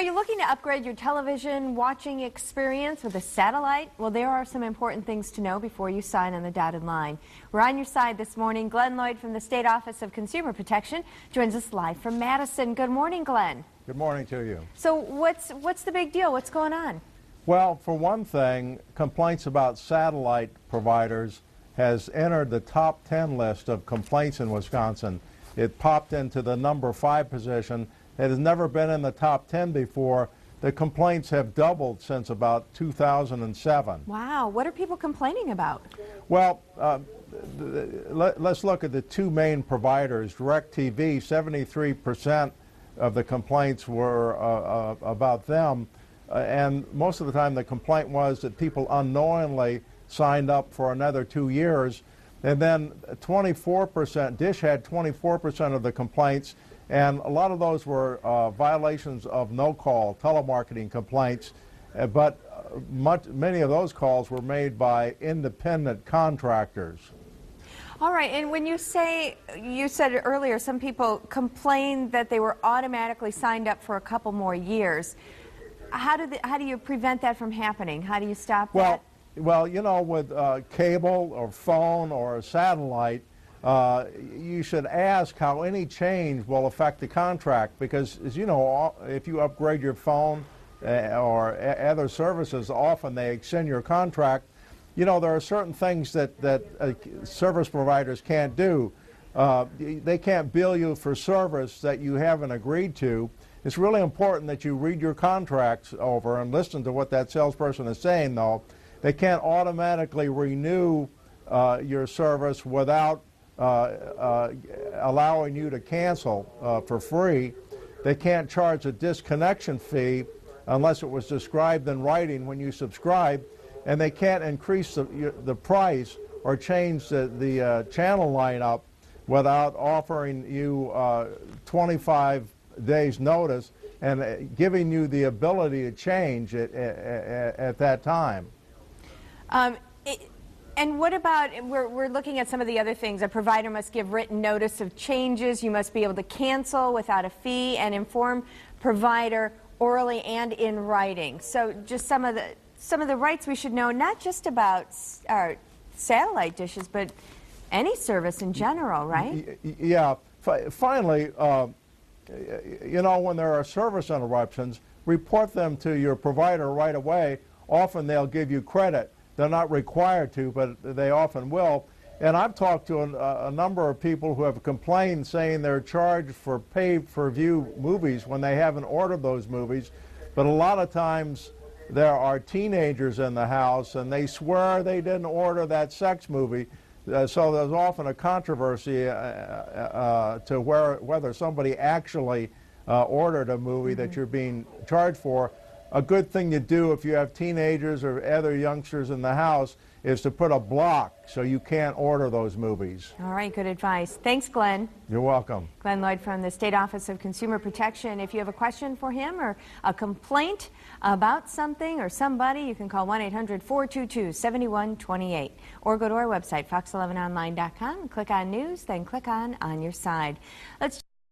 Are you looking to upgrade your television watching experience with a satellite? Well, there are some important things to know before you sign on the dotted line. We're on your side this morning. Glen Loyd from the State Office of Consumer Protection joins us live from Madison. Good morning, Glen. Good morning to you. So what's the big deal? What's going on? Well, for one thing, complaints about satellite providers has entered the top 10 list of complaints in Wisconsin. It popped into the number 5 position. It has never been in the top 10 before. The complaints have doubled since about 2007. Wow. What are people complaining about? Well, let's look at the two main providers. WLUK-TV, 73% of the complaints were about them. And most of the time the complaint was that people unknowingly signed up for another 2 years. And then 24%, Dish had 24% of the complaints, and a lot of those were violations of no-call telemarketing complaints, but many of those calls were made by independent contractors. All right, and when you said earlier some people complained that they were automatically signed up for a couple more years. How do you prevent that from happening? How do you stop that? Well, you know, with cable or phone or satellite, you should ask how any change will affect the contract, because, as you know, if you upgrade your phone or other services, often they extend your contract. You know, there are certain things that service providers can't do. They can't bill you for service that you haven't agreed to. It's really important that you read your contracts over and listen to what that salesperson is saying, though. They can't automatically renew your service without allowing you to cancel for free. They can't charge a disconnection fee unless it was described in writing when you subscribe, and they can't increase the price or change the channel lineup without offering you 25 days notice and giving you the ability to change it at that time. And what about, we're looking at some of the other things. A provider must give written notice of changes. You must be able to cancel without a fee and inform provider orally and in writing. So just some of the rights we should know, not just about our satellite dishes, but any service in general, right? Yeah. Finally, you know, when there are service interruptions, report them to your provider right away. Often they'll give you credit. They're not required to, but they often will. And I've talked to a number of people who have complained, saying they're charged for pay-per-view movies when they haven't ordered those movies. But a lot of times there are teenagers in the house, and they swear they didn't order that sex movie. So there's often a controversy to whether somebody actually ordered a movie that you're being charged for. A good thing to do if you have teenagers or other youngsters in the house is to put a block so you can't order those movies. All right, good advice. Thanks, Glen. You're welcome. Glen Loyd from the State Office of Consumer Protection. If you have a question for him or a complaint about something or somebody, you can call 1-800-422-7128 or go to our website, fox11online.com, and click on News, then click on Your Side. Let's